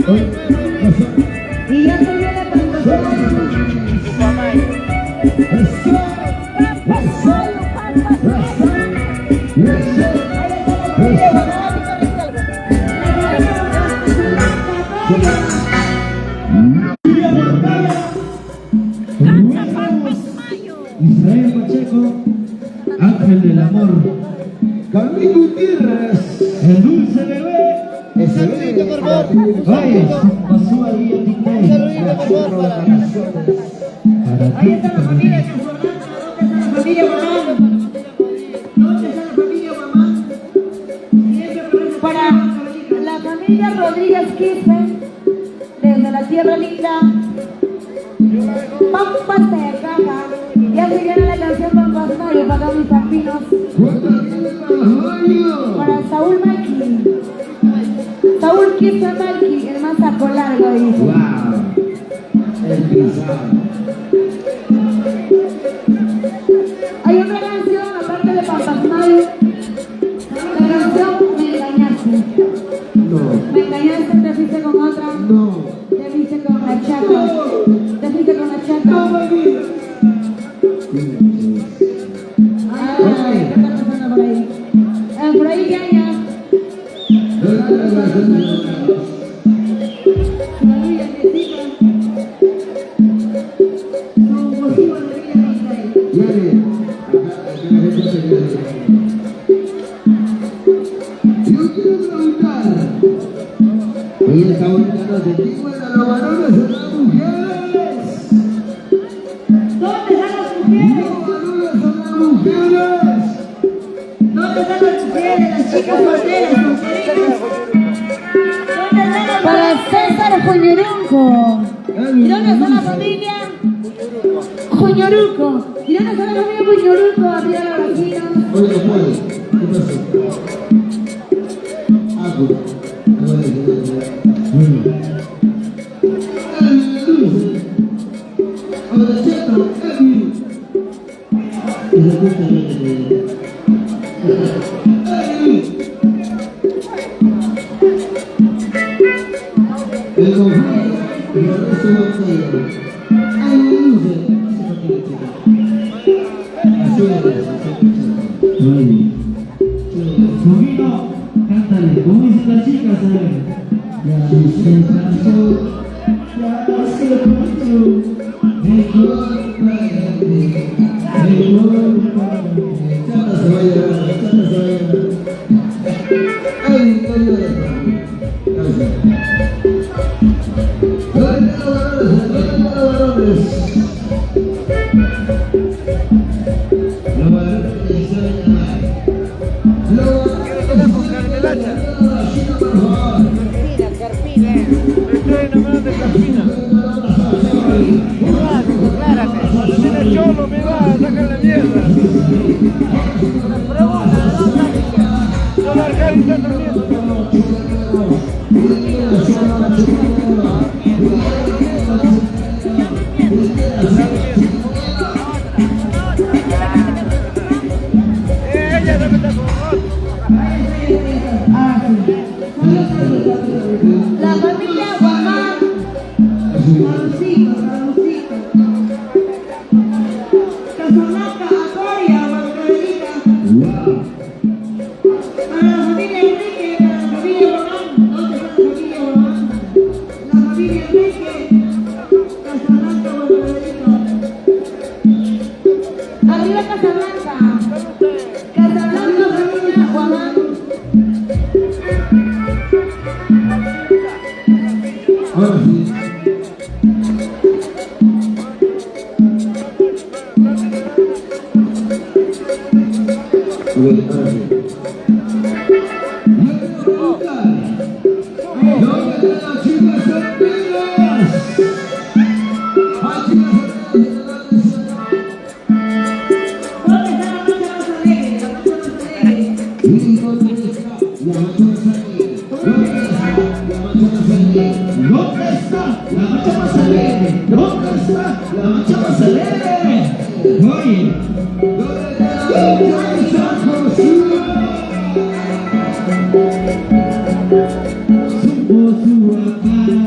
Y ya se viene Israel Pacheco, Ángel del Amor, Camilo Gutiérrez, el dulce bebé, el saludito por favor. Oye, pasó ahí a ti. Un saludito por favor para ahí está la familia de Fernando, ¿dónde está la familia mamá? ¿Dónde está la familia mamá? Para la familia Rodríguez Quispe, desde la Tierra Linda, Pampas de Caja. Ya se viene la canción Pampas Mayo para mis campinos. Para Saúl Malqui. Saúl Quispe Malqui, el más saco largo, dice. Wow, el pisado. Hay otra canción, aparte de Pampas Mayo. La canción Me engañaste. No. Me engañaste, te fuiste con otra. No. Te fuiste con la chata. Te fuiste con la chata. Ay, ¿qué está pasando por ahí? Por ahí ya, ya. Oye, está bonita noche. ¿Quién a los varones o las mujeres? ¿Dónde están las mujeres? Los varones o las mujeres. ¿Dónde están las mujeres, las chicas solteras, solteritas? ¿Dónde están las para César Juñurunco? ¿Y dónde está la familia? Juñuruco. ¿Y dónde está la familia Juñuruco? Arriba la vecina. Oye, Juan, ¿qué pasó? Algo. Conmigo, cántale, como dicen las chicas, ya se cansó, ya se cansó, mejor para ti, mejor para ti. Chata se va a llorar, chata se va a llorar. Ay, no llores. Gracias. ¿Dónde están los varones? ¿Dónde están los varones? Los varones que se van a llamar. Carpina. Estoy enamorado de Carpina. Aclárate. Tiene cholo, me va a sacar la mierda. Pregunta, ¿dónde? Solo Arcadi está también. Ella debe estar con otro. La familia Guamán. Ramoncito. Casamanca, Acoria, Margarita. Para la familia Enrique, para la familia Guamán. ¿Dónde está la familia Guamán? La familia Enrique, Casamanca, Margarita. Arriba Casamanca. Casamanca, familia Guamán. Ahora sí. Ahora sí. ¿Dónde están las chicas solteras? ¿Dónde está la mancha más alegre? La mancha más alegre. ¿Y dónde está la mancha más alegre? ¿Dónde está la mancha más alegre? ¿Dónde está la mancha más alegre? Oye, ¿dónde está la mancha de San José? Supo su acá.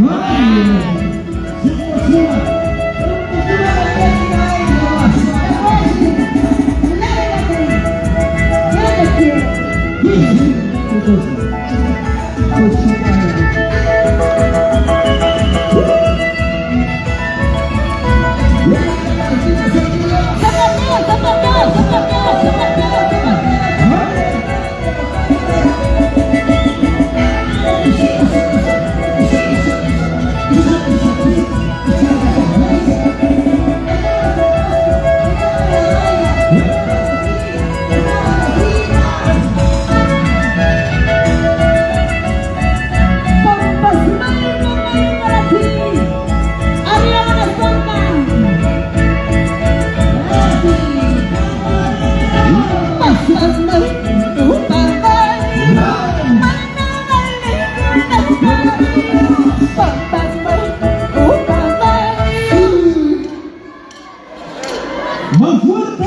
Vamos! ¡Más fuerte!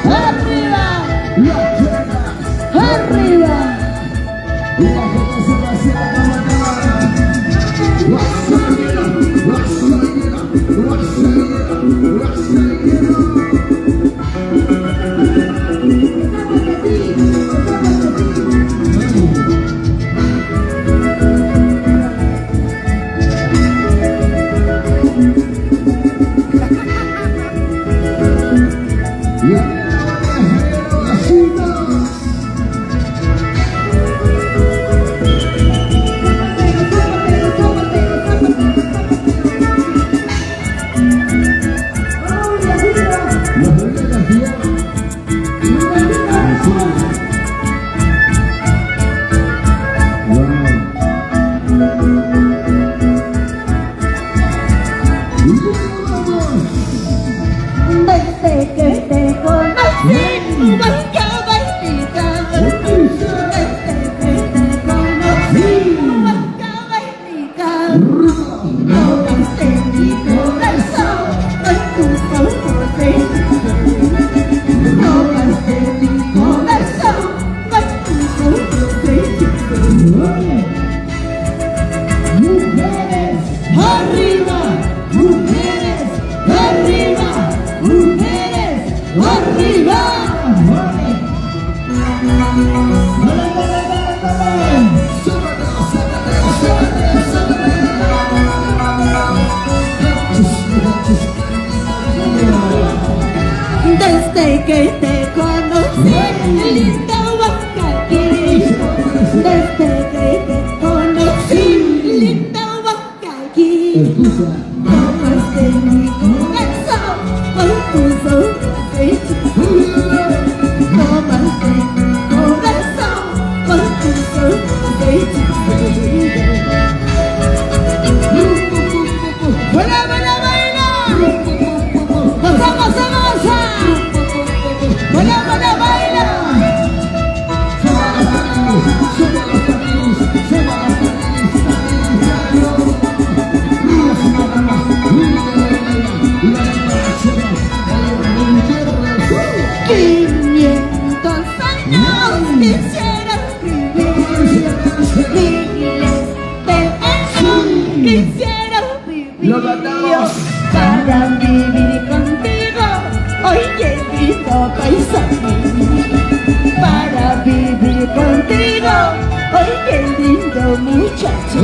¡Arriba! Para vivir contigo, hoy querido paisaje. Para vivir contigo, hoy qué lindo muchacho.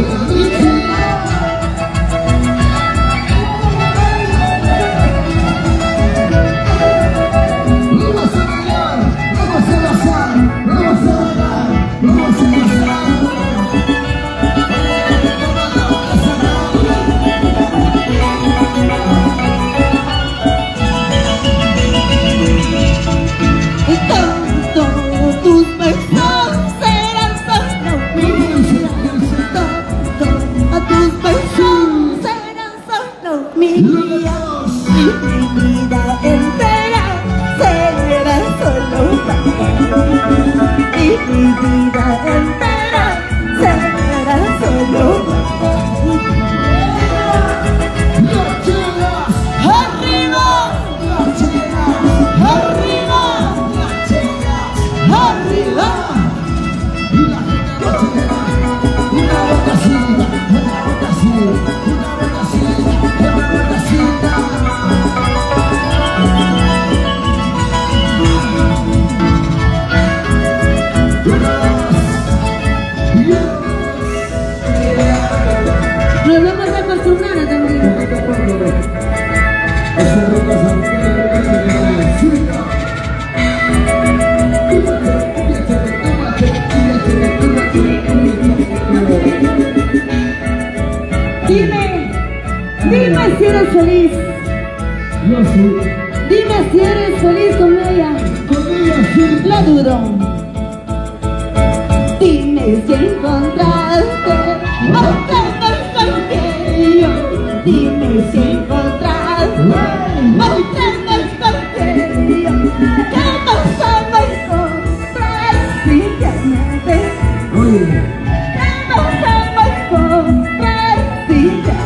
Nos vamos a acostumbrar también. Dime si eres feliz. Yo sí. Dime si eres feliz con ella. Con ella sí. Lo dudo. Dime si encontraste otra mejor que yo. Dime si encontraste otra mejor que yo. ¿Qué vas a encontrar si te añades? Oye. ¿Qué vas a encontrar si te añades?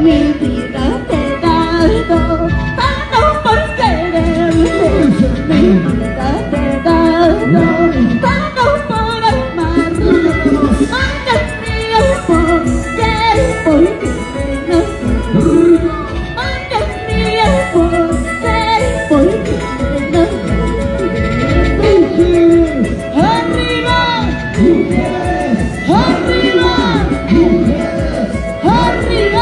Mi vida te he dado tanto por quererte. Mi vida te he dado tanto por amarte. Antes tiempo que por querernos. Antes tiempo que por querernos. Arriba, arriba, arriba.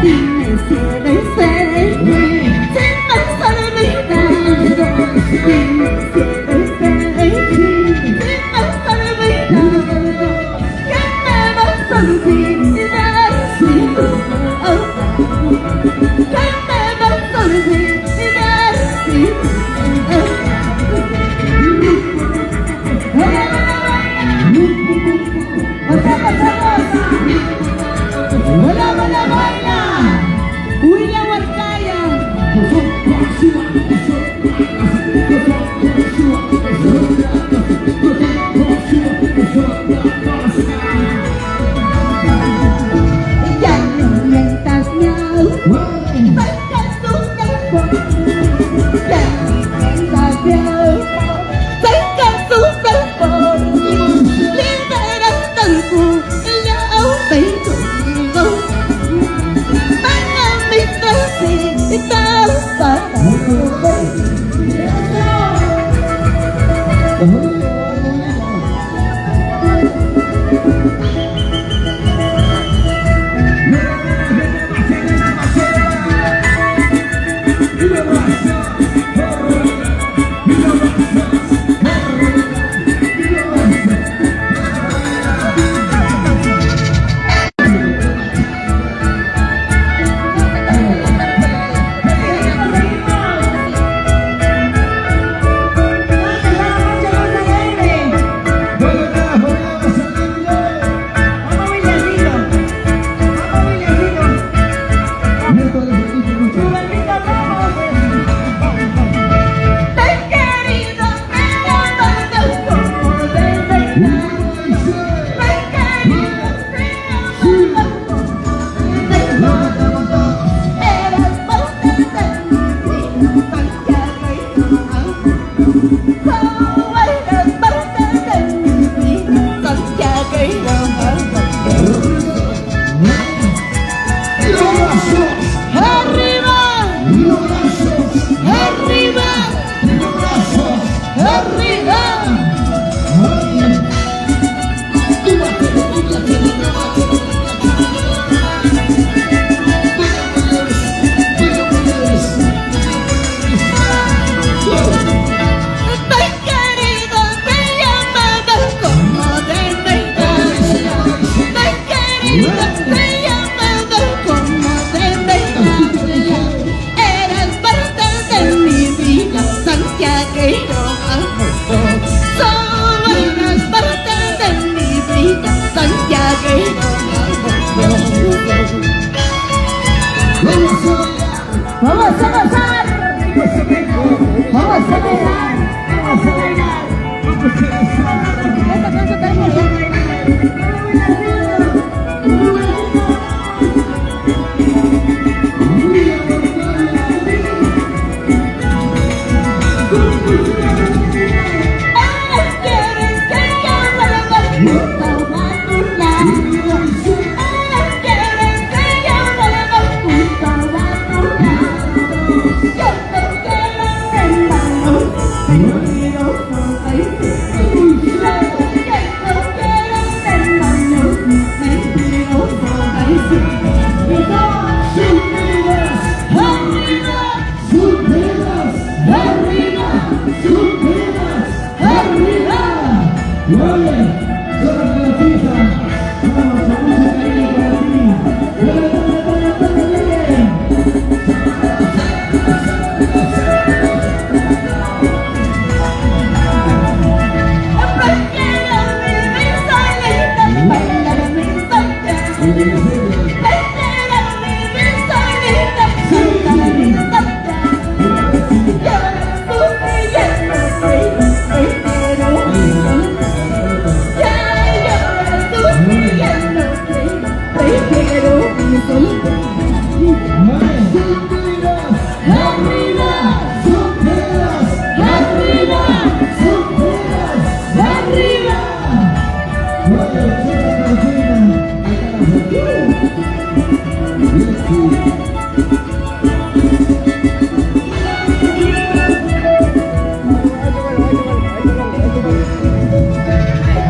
Dime si eres feliz, sin pensar en mi lado. Dime si eres feliz, sin pensar en mi lado. ¿Qué me vas a olvidar si no me amas? ¿Qué me vas a olvidar si no me amas?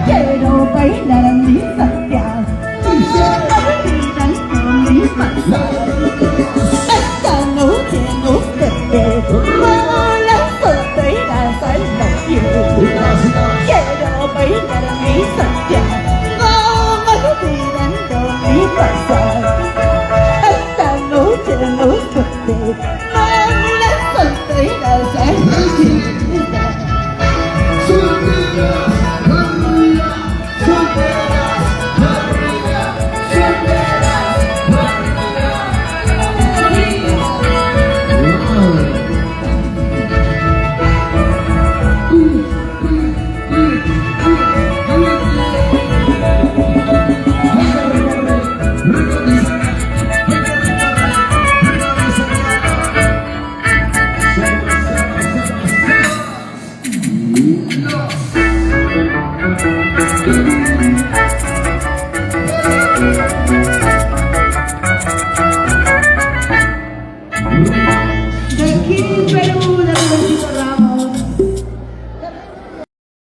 Quiero bailar a mi Santiago, olvidan con mi pasado. Esta noche nos vemos, la solteras al novio. Quiero bailar a mi Santiago, olvidando mi pasado. Esta noche nos vemos, la solteras al novio. De aquí Perú